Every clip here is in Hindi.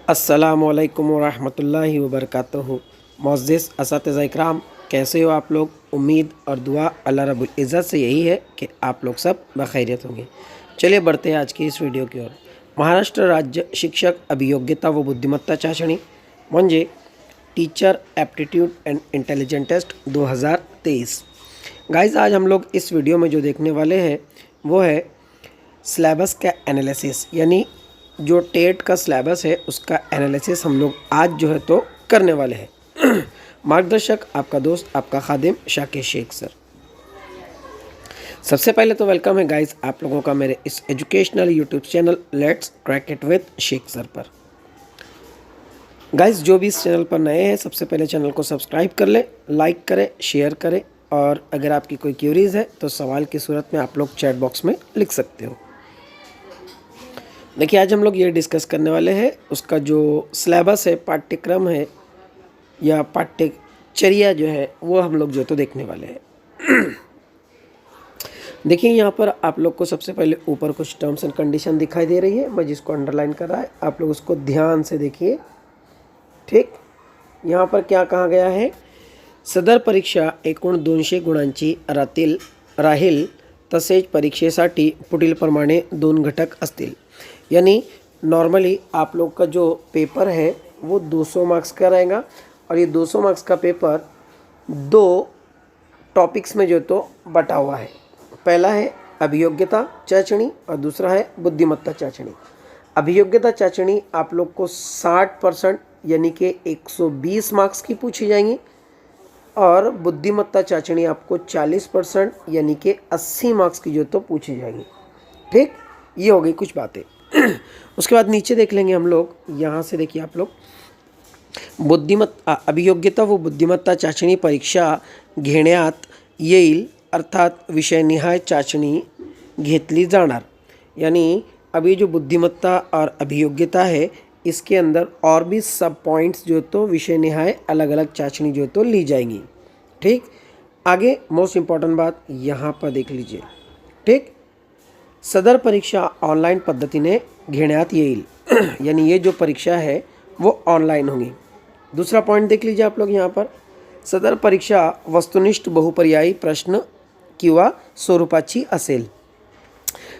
अस्सलामुअलैकुम वरहमतुल्लाहि वबरकातुहू। मुअज़्ज़िज़ असातिज़ा इकराम, कैसे हो आप लोग। उम्मीद और दुआ अल्लाह रब्बुल इज़्ज़त से यही है कि आप लोग सब बखैरियत होंगे। चलिए बढ़ते हैं आज की इस वीडियो की ओर। महाराष्ट्र राज्य शिक्षक अभियोग्यता व बुद्धिमत्ता चाचणी म्हणजे teacher aptitude and intelligent test 2023। Guys, आज हम लोग इस वीडियो में जो देखने वाले हैं वो है सिलेबस का एनालिसिस, यानी जो टेट का सिलेबस है उसका एनालिसिस हम लोग आज जो है तो करने वाले हैं। मार्गदर्शक आपका दोस्त, आपका खादिम शाकिर शेख सर। सबसे पहले तो वेलकम है गाइस आप लोगों का मेरे इस educational YouTube channel let's crack it with Shaikh sir पर। गाइस, जो भी इस चैनल पर नए हैं सबसे पहले चैनल को सब्सक्राइब कर ले, लाइक करें, शेयर करें, और अगर आपकी कोई क्यूरीज़ है तो सवाल की सूरत में आप लोग चैट बॉक्स में लिख सकते हो। देखिए, आज हम लोग ये डिस्कस करने वाले हैं उसका जो सिलेबस है, पाठ्यक्रम है या पाठ्यचर्या जो है वो हम लोग जो तो देखने वाले हैं। देखिए, यहाँ पर आप लोग को सबसे पहले ऊपर कुछ टर्म्स एंड कंडीशन दिखाई दे रही है, मैं जिसको अंडरलाइन कर रहा है आप लोग उसको ध्यान से देखिए। ठीक, यहाँ पर क्या कहा गया है, सदर परीक्षा एकूण 200 गुणांची राहील, तसेच परीक्षेसाठी पुढील प्रमाणे 2 घटक असतील। यानी नॉर्मली आप लोग का जो पेपर है वो 200 मार्क्स का रहेगा, और ये 200 मार्क्स का पेपर 2 टॉपिक्स में जो तो बटा हुआ है। पहला है अभियोग्यता चाचणी और दूसरा है बुद्धिमत्ता चाचणी। अभियोग्यता चाचणी आप लोग को 60% यानी कि 120 मार्क्स की पूछी जाएंगी, और बुद्धिमत्ता चाचणी आपको 40% यानी कि 80 मार्क्स की जो तो पूछी जाएंगी। ठीक, ये हो गई कुछ बातें। उसके बाद नीचे देख लेंगे हम लोग, यहाँ से देखिए आप लोग, अभियोग्यता व बुद्धिमत्ता चाचणी परीक्षा घेण्यात येईल, अर्थात विषयनिहाय चाचणी घेतली जाणार। यानी अभी जो बुद्धिमत्ता और अभियोग्यता है इसके अंदर और भी सब पॉइंट्स जो तो विषय निहाय अलग अलग चाचणी जो तो ली जाएंगी। ठीक, आगे मोस्ट इम्पॉर्टेंट बात यहाँ पर देख लीजिए। ठीक, सदर परीक्षा ऑनलाइन पद्धतीने घेण्यात येईल। यानी ये जो परीक्षा है वो ऑनलाइन होगी। दूसरा पॉइंट देख लीजिए आप लोग यहाँ पर, सदर परीक्षा वस्तुनिष्ठ बहुपर्यायी प्रश्न किंवा स्वरूपाची असेल।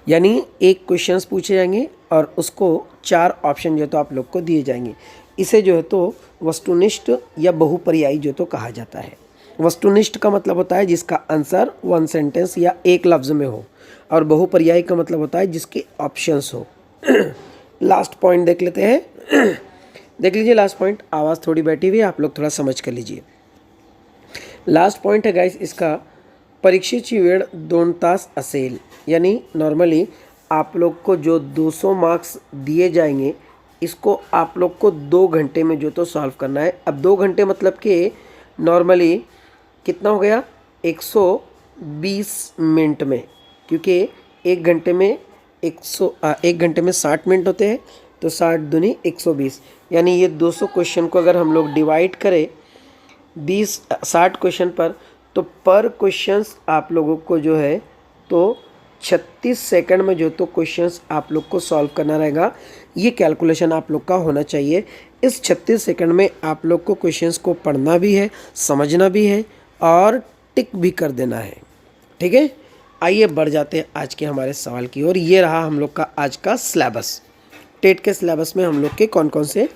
यानी एक क्वेश्चंस पूछे जाएंगे और उसको 4 ऑप्शन जो तो आप लोग को दिए जाएंगे। इसे जो है तो वस्तुनिष्ठ या बहुपर्यायी जो तो कहा जाता है। वस्तुनिष्ठ का मतलब होता है जिसका आंसर 1 सेंटेंस या एक लफ्ज़ में हो, और बहुपर्यायी का मतलब होता है जिसके ऑप्शंस हो। लास्ट पॉइंट देख लेते हैं। देख लीजिए लास्ट पॉइंट, आवाज़ थोड़ी बैठी हुई है, आप लोग थोड़ा समझ कर लीजिए। लास्ट पॉइंट है गाइस इसका, परीक्षेची वेळ 2 तास असेल। यानी नॉर्मली आप लोग को जो 200 मार्क्स दिए जाएंगे इसको आप लोग को 2 घंटे में जो तो सॉल्व करना है। अब 2 घंटे मतलब कि नॉर्मली कितना हो गया, 120 मिनट में, क्योंकि 1 घंटे में 60 मिनट होते हैं, तो 60 दूनी 120। यानी ये 200 क्वेश्चन को अगर हम लोग डिवाइड करें 60 क्वेश्चन पर, तो पर क्वेश्चंस आप लोगों को जो है तो 36 सेकंड में जो तो क्वेश्चंस आप लोग को सॉल्व करना रहेगा। ये कैलकुलेशन आप लोग का होना चाहिए। इस 36 सेकंड में आप लोग को क्वेश्चंस को पढ़ना भी है, समझना भी है और टिक भी कर देना है। ठीक है, आइए बढ़ जाते हैं आज के हमारे सवाल की ओर। ये रहा हम लोग का आज का सिलेबस। टेट के सिलेबस में हम लोग के कौन कौन से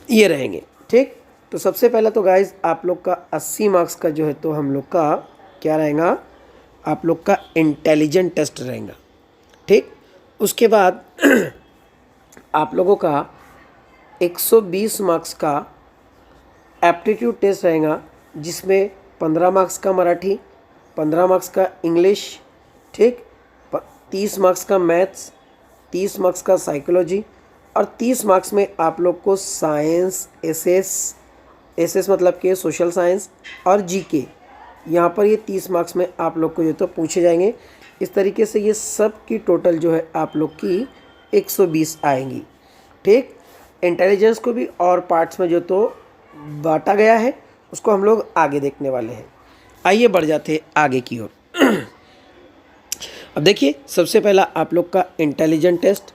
ये रहेंगे। ठीक, तो सबसे पहले तो गाइज आप लोग का 80 मार्क्स का जो है तो हम लोग का क्या रहेगा, आप लोग का इंटेलिजेंट टेस्ट रहेगा। ठीक, उसके बाद आप लोगों का 120 मार्क्स का एप्टीट्यूड टेस्ट रहेगा, जिसमें 15 मार्क्स का मराठी, 15 मार्क्स का इंग्लिश, ठीक, 30 मार्क्स का मैथ्स, 30 मार्क्स का साइकोलॉजी, और 30 मार्क्स में आप लोग को साइंस, एसएस मतलब कि सोशल साइंस और जीके, यहाँ पर ये 30 मार्क्स में आप लोग को जो तो पूछे जाएंगे। इस तरीके से ये सब की टोटल जो है आप लोग की 120 आएंगी। ठीक, इंटेलिजेंस को भी और पार्ट्स में जो तो बांटा गया है उसको हम लोग आगे देखने वाले हैं। आइए बढ़ जाते हैं आगे की ओर। अब देखिए, सबसे पहला आप लोग का इंटेलिजेंट टेस्ट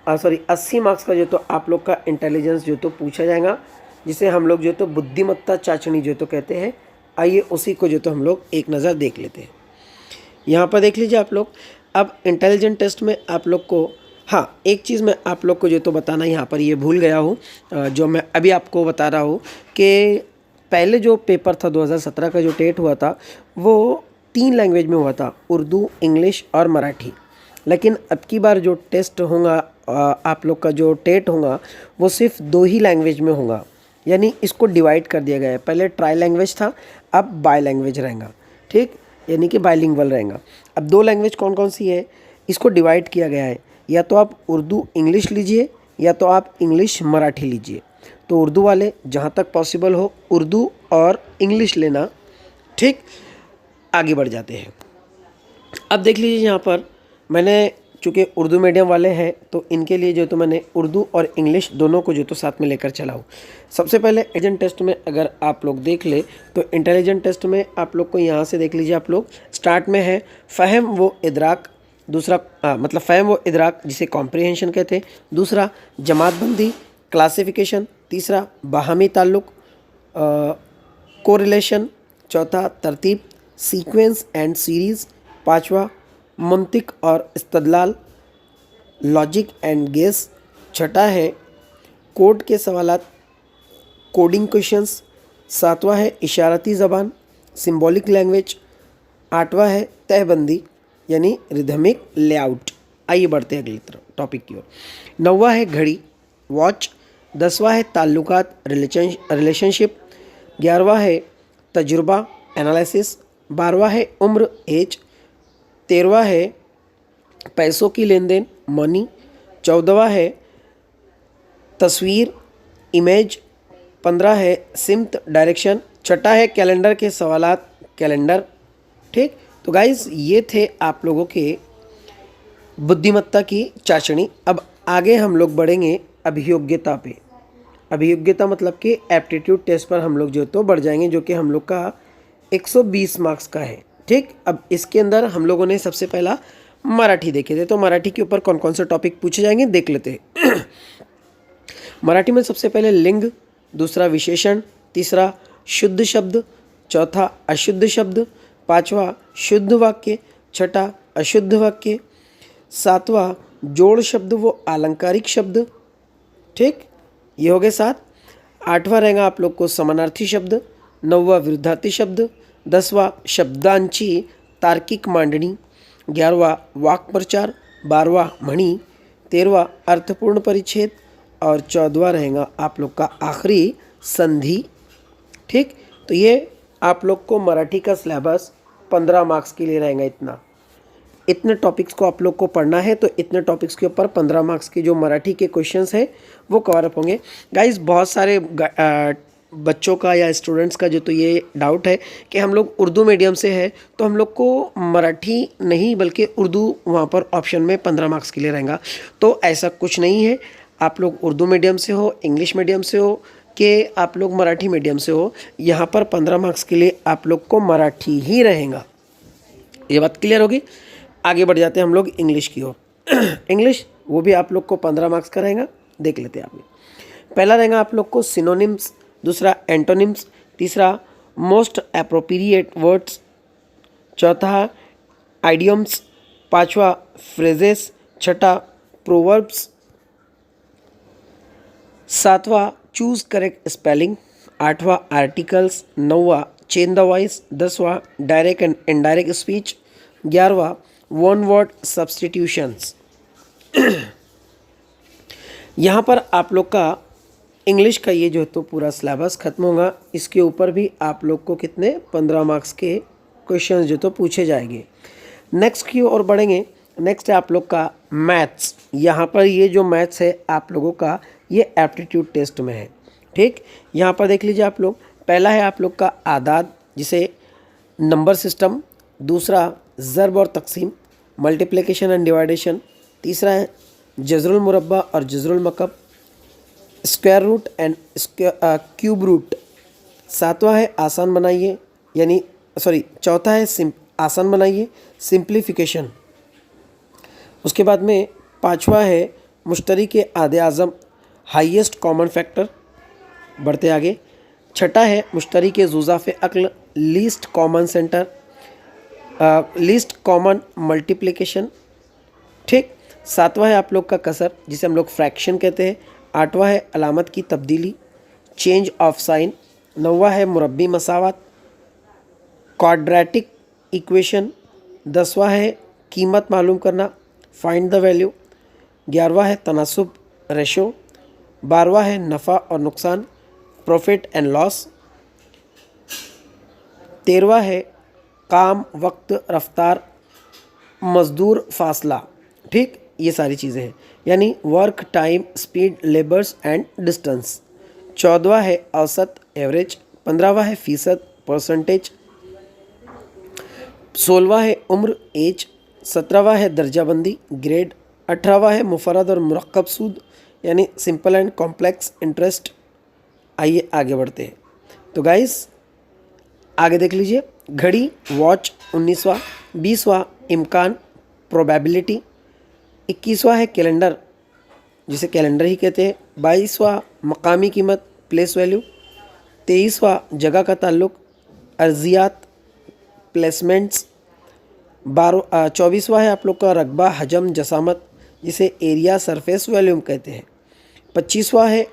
80 मार्क्स का जो तो आप लोग का इंटेलिजेंस जो तो पूछा जाएगा, जिसे हम लोग जो तो बुद्धिमत्ता चाचनी जो तो कहते हैं। आइए उसी को जो तो हम लोग एक नज़र देख लेते हैं। यहाँ पर देख लीजिए आप लोग। अब इंटेलिजेंट टेस्ट में आप लोग को, हाँ एक चीज़ मैं आप लोग को जो तो बताना यहाँ पर ये भूल गया हूँ, जो मैं अभी आपको बता रहा हूँ कि पहले जो पेपर था 2017 का जो टेट हुआ था वो 3 लैंग्वेज में हुआ था, उर्दू, इंग्लिश और मराठी। लेकिन अब की बार जो टेस्ट होगा, आप लोग का जो टेट होगा वो सिर्फ 2 ही लैंग्वेज में होगा, यानी इसको डिवाइड कर दिया गया है। पहले ट्राई लैंग्वेज था, अब बाय लैंग्वेज रहेगा, ठीक, यानी कि बायलिंगुअल रहेगा। अब 2 लैंग्वेज कौन कौन सी है, इसको डिवाइड किया गया है, या तो आप उर्दू इंग्लिश लीजिए या तो आप इंग्लिश मराठी लीजिए। तो उर्दू वाले जहाँ तक पॉसिबल हो उर्दू और इंग्लिश लेना, ठीक। आगे बढ़ जाते हैं। अब देख लीजिए यहाँ पर मैंने, चूँकि उर्दू मीडियम वाले हैं तो इनके लिए जो तो मैंने उर्दू और इंग्लिश दोनों को जो तो साथ में लेकर चला हूँ। सबसे पहले इंटेलिजेंट टेस्ट में अगर आप लोग देख ले तो इंटेलिजेंट टेस्ट में आप लोग को यहाँ से देख लीजिए आप लोग, स्टार्ट में है फ़हम व इदराक, दूसरा मतलब फ़हम व इदराक जिसे कॉम्प्रिहेंशन कहते हैं, दूसरा जमातबंदी क्लासिफिकेशन, तीसरा बाहमी ताल्लुक कोरिलेशन, चौथा तरतीब सीक्वेंस एंड सीरीज़, पांचवा मुंतिक और इस्तदलाल लॉजिक एंड गेस, छठा है कोड के सवालात कोडिंग क्वेश्चंस, सातवां है इशारती ज़बान सिंबॉलिक लैंग्वेज, आठवां है तहबंदी यानी रिदमिक लेआउट। आइए बढ़ते हैं अगली तरफ टॉपिक की ओर। नौवां है घड़ी वॉच, 10वां है ताल्लुकात रिलेशनशिप, 11वां है तजुर्बा एनालिसिस, 12वां है उम्र एज, 13वां है पैसों की लेन देन मनी, 14वां है तस्वीर इमेज, 15 है सिम्त डायरेक्शन, छठा है कैलेंडर के सवालात कैलेंडर, ठीक। तो गाइज़ ये थे आप लोगों के बुद्धिमत्ता की चाशनी। अब आगे हम लोग बढ़ेंगे अभियोग्यता पे। अभियोग्यता मतलब कि एप्टीट्यूड टेस्ट पर हम लोग जो तो बढ़ जाएंगे, जो कि हम लोग का 120 मार्क्स का है, ठीक। अब इसके अंदर हम लोगों ने सबसे पहला मराठी देखे थे, तो मराठी के ऊपर कौन कौन से टॉपिक पूछे जाएंगे देख लेते हैं। मराठी में सबसे पहले लिंग, दूसरा विशेषण, तीसरा शुद्ध शब्द, चौथा अशुद्ध शब्द, पांचवा शुद्ध वाक्य, छठा अशुद्ध वाक्य, सातवां जोड़ शब्द वो अलंकारिक शब्द, ठीक, ये हो गए 7। 8वां रहेगा आप लोग को समानार्थी शब्द, 9वां विरुद्धार्थी शब्द, 10वां शब्दांची तार्किक मांडनी, 11वां वाक प्रचार, 12वां मणि, 13वां अर्थपूर्ण परिच्छेद और 14वां रहेगा आप लोग का आखिरी संधि, ठीक। तो ये आप लोग को मराठी का सिलेबस 15 मार्क्स के लिए रहेगा। इतने टॉपिक्स को आप लोग को पढ़ना है, तो इतने टॉपिक्स के ऊपर 15 मार्क्स के जो मराठी के क्वेश्चंस हैं वो कवर अप होंगे। गाइस बहुत सारे बच्चों का या स्टूडेंट्स का जो तो ये डाउट है कि हम लोग उर्दू मीडियम से है तो हम लोग को मराठी नहीं बल्कि उर्दू वहाँ पर ऑप्शन में 15 मार्क्स के लिए रहेगा। तो ऐसा कुछ नहीं है, आप लोग उर्दू मीडियम से हो, इंग्लिश मीडियम से हो कि आप लोग मराठी मीडियम से हो, यहाँ पर 15 मार्क्स के लिए आप लोग को मराठी ही रहेगा। ये बात क्लियर होगी। आगे बढ़ जाते हैं हम लोग इंग्लिश की ओर। इंग्लिश वो भी आप लोग को 15 मार्क्स का रहेगा, देख लेते हैं आप। पहला रहेगा आप लोग को सिनोनिम्स, दूसरा एंटोनिम्स, तीसरा मोस्ट एप्रोप्रिएट वर्ड्स, चौथा आइडियम्स, पांचवा फ्रेजेस, छठा प्रोवर्ब्स, सातवां चूज करेक्ट स्पेलिंग, आठवां आर्टिकल्स, 9वां चेंज द वॉइस, 10वां डायरेक्ट एंड इनडायरेक्ट स्पीच, 11वां वन वर्ड सब्सटीट्यूशंस। यहाँ पर आप लोग का इंग्लिश का ये जो है तो पूरा सिलेबस खत्म होगा। इसके ऊपर भी आप लोग को कितने 15 मार्क्स के क्वेश्चन जो तो पूछे जाएंगे। नेक्स्ट की ओर बढ़ेंगे। नेक्स्ट है आप लोग का मैथ्स। यहाँ पर ये जो मैथ्स है आप लोगों का ये एप्टीट्यूड टेस्ट में है, ठीक। यहाँ पर देख लीजिए आप लोग, पहला है आप लोग का आदाद जिसे नंबर सिस्टम, दूसरा ज़र्ब और तकसीम मल्टीप्लिकेशन एंड डिवाइडेशन, तीसरा है जज़रुल मुरब्बा और जज़रुल मकब, square root and cube root, सातवां है आसान बनाइए यानी चौथा है आसान बनाइए सिंप्लीफिकेशन, उसके बाद में पांचवा है मुश्तरी के आधे आज़म, हाईएस्ट कॉमन फैक्टर। बढ़ते आगे। छठा है मुश्तरी के जुज़ाफ़े अक्ल, least common centre, least common multiplication. ठीक। सातवां है आप लोग का कसर, जिसे हम लोग फ्रैक्शन कहते हैं। आठवां है अलामत की तब्दीली, चेंज ऑफ साइन। नौवां है मुरब्बी मसावत, क्वाड्रेटिक इक्वेशन। 10वां है कीमत मालूम करना, फाइंड द वैल्यू। 11वां है तनासुब रेशो। 12वां है नफ़ा और नुकसान, प्रॉफिट एंड लॉस। 13वां है काम, वक्त, रफ्तार, मजदूर, फासला। ठीक, ये सारी चीज़ें हैं, यानी work, time, speed, labours and distance. 14वां है औसत, एवरेज। 15वां है फीसद, परसेंटेज। 16वां है उम्र, एज। 17वां है दर्जाबंदी, ग्रेड। 18वां है मुफरद और मुरक्कब सूद, यानी सिंपल एंड कॉम्प्लेक्स इंटरेस्ट। आइए आगे बढ़ते हैं। तो गाइस आगे देख लीजिए। घड़ी, वॉच 19वां। 20वां इम्कान, प्रोबेबिलिटी। 21वां है कैलेंडर, जिसे कैलेंडर ही कहते हैं। 22वां मकामी कीमत, प्लेस वैल्यू। 23वां जगह का ताल्लुक, अर्जियात, प्लेसमेंट्स। 24वां है आप लोग का रकबा, हजम, जसामत, जिसे एरिया, सरफेस, वॉल्यूम कहते हैं। 25वां है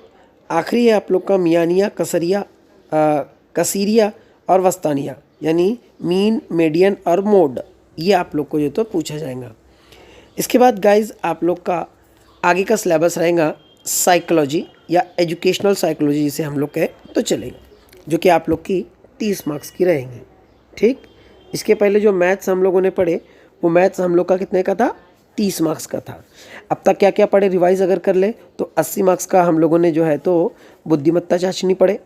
आखिरी है आप लोग का मियानिया, कसरिया, कसीरिया और वस्तानिया, यानी मीन, मीडियन और मोड। ये आप लोग को जो तो पूछा जाएगा। इसके बाद गाइज आप लोग का आगे का सिलेबस रहेगा साइकोलॉजी या एजुकेशनल साइकोलॉजी, जिसे हम लोग कहें तो चलेगा, जो कि आप लोग की 30 मार्क्स की रहेंगी। ठीक। इसके पहले जो मैथ्स हम लोगों ने पढ़े, वो मैथ्स हम लोग का कितने का था? 30 मार्क्स का था। अब तक क्या क्या पढ़े रिवाइज अगर कर ले तो 80 मार्क्स का हम लोगों ने जो है तो बुद्धिमत्ता चाशनी पढ़े।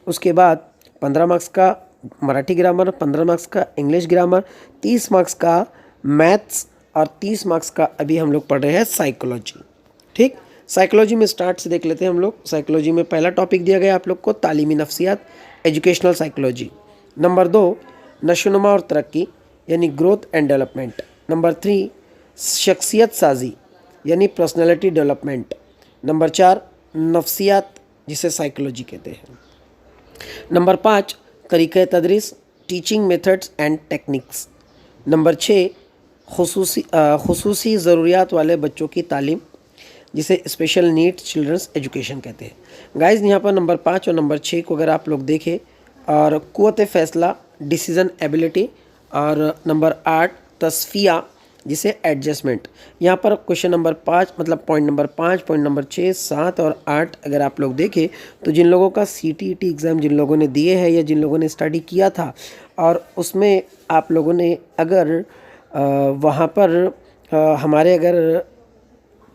उसके बाद 15 मार्क्स का मराठी ग्रामर, 15 मार्क्स का इंग्लिश ग्रामर, 30 मार्क्स का मैथ्स और 30 मार्क्स का अभी हम लोग पढ़ रहे हैं साइकोलॉजी। ठीक। साइकोलॉजी में स्टार्ट से देख लेते हैं हम लोग। साइकोलॉजी में पहला टॉपिक दिया गया आप लोग को तालीमी नफ्सियात, एजुकेशनल साइकोलॉजी। नंबर 2 नशोनुमा और तरक्की, यानी ग्रोथ एंड डेवलपमेंट। नंबर 3 शख्सियत साजी, यानी पर्सनैलिटी डेवलपमेंट। नंबर 4 नफ्सियात, जिसे साइकोलॉजी कहते हैं। नंबर 5 तरीक़े तदरीस, teaching methods and techniques. Number 6 खुसूसी ज़रूरियात वाले बच्चों की तालीम, जिसे स्पेशल नीड्स चिल्ड्रंस एजुकेशन कहते हैं। गाइज़ यहाँ पर नंबर 5 और नंबर 6 को अगर आप लोग देखें, और क़ुव्वत फ़ैसला, डिसीज़न एबिलिटी, और नंबर 8 तस्फिया, जिसे एडजस्टमेंट। यहाँ पर क्वेश्चन नंबर 5 मतलब पॉइंट नंबर 5, पॉइंट नंबर 6, 7 और 8 अगर आप लोग देखें तो जिन लोगों का CTET एग्ज़ाम जिन लोगों ने दिए हैं या जिन लोगों ने स्टडी किया था, और उसमें आप लोगों ने अगर वहाँ पर हमारे अगर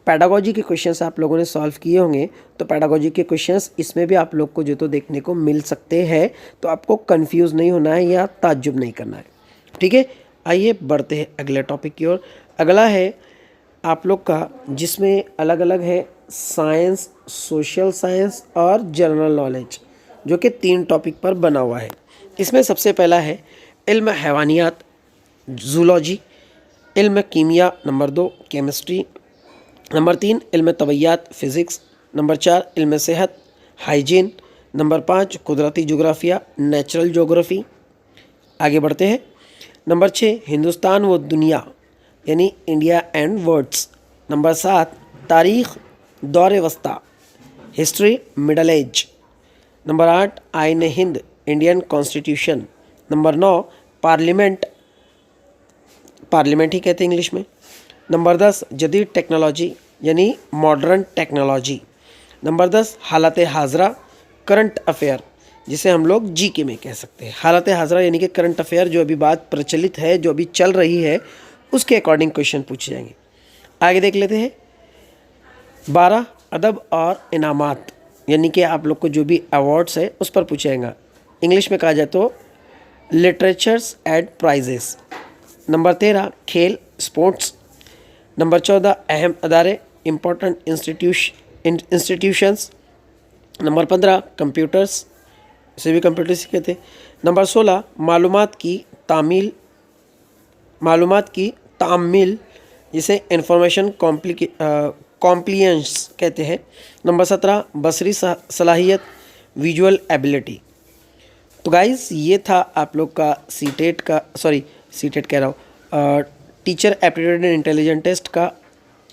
पैडागोजी के क्वेश्चंस आप लोगों ने सॉल्व किए होंगे, तो पैडागोजी के क्वेश्चंस इसमें भी आप लोग को जो तो देखने को मिल सकते हैं। तो आपको कंफ्यूज नहीं होना है या ताज्जुब नहीं करना है। ठीक है। आइए बढ़ते हैं अगले टॉपिक की ओर। अगला है आप लोग का, जिसमें अलग अलग है साइंस, सोशल साइंस और जनरल नॉलेज, जो कि 3 टॉपिक पर बना हुआ है। इसमें सबसे पहला है इल्म हैवानियात, जूलॉजी। इल्म कीमिया, नंबर 2 केमिस्ट्री। नंबर 3 इल्म तबैयात, फ़िज़िक्स। नंबर 4 इल्म सेहत, हाइजीन। नंबर 5 कुदरती जोग्राफिया, नेचुरल जोग्राफ़ी। आगे बढ़ते हैं। नंबर 6 हिंदुस्तान व दुनिया, यानी इंडिया एंड वर्ड्स। नंबर 7 तारीख़, दौर वस्ता, हिस्ट्री, मिडल एज। नंबर 8 आइन हिंद, Indian constitution. Number 9 parliament, parliament ही कहते हैं इंग्लिश में। नंबर 10 जदीद टेक्नोलॉजी, यानी मॉडर्न टेक्नोलॉजी। नंबर 10 हालत हाजरा, करंट अफेयर, जिसे हम लोग GK में कह सकते हैं। हालत हाजरा यानी कि करंट अफेयर, जो अभी बात प्रचलित है, जो अभी चल रही है, उसके अकॉर्डिंग क्वेश्चन पूछे जाएंगे। आगे देख लेते हैं। 12 अदब और इनामात, यानी कि आप लोग को जो भी अवार्ड्स है उस पर पूछा जाएगा। इंग्लिश में कहा जाए तो लिटरेचर्स एंड प्राइजेस। नंबर 13 खेल, स्पोर्ट्स। नंबर 14 अहम अदारे, इम्पोर्टेंट इंस्टीट्यूशंस। नंबर 15 कंप्यूटर्स, इसे भी कंप्यूटर्स ही कहते हैं। नंबर 16 मालूमात की तामील, जिसे इंफॉर्मेशन कॉम्प्लियंस कहते हैं। नंबर 17 बसरी सलाहियत, विजुअल एबिलिटी। तो गाइस ये था आप लोग का सीटेट का, सॉरी सीटेट कह रहा हूँ, teacher aptitude and intelligent test का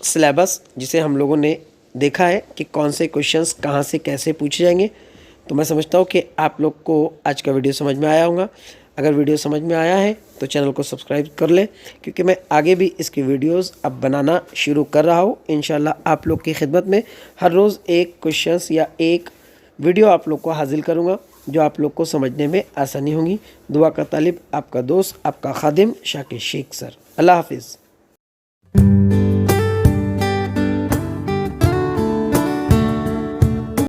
सिलेबस, जिसे हम लोगों ने देखा है कि कौन से क्वेश्चंस कहाँ से कैसे पूछे जाएंगे। तो मैं समझता हूँ कि आप लोग को आज का वीडियो समझ में आया होगा। अगर वीडियो समझ में आया है तो चैनल को सब्सक्राइब कर लें, क्योंकि मैं आगे भी इसकी वीडियोस अब बनाना शुरू कर रहा हूँ। इंशाल्लाह आप लोग की खिदमत में हर रोज़ एक क्वेश्चंस या एक वीडियो आप लोग को हासिल करूँगा जो आप लोग को समझने में आसानी होगी। दुआ का तालिब, आपका दोस्त, आपका खादिम शाकिर शेख सर। अल्लाह हाफिज़।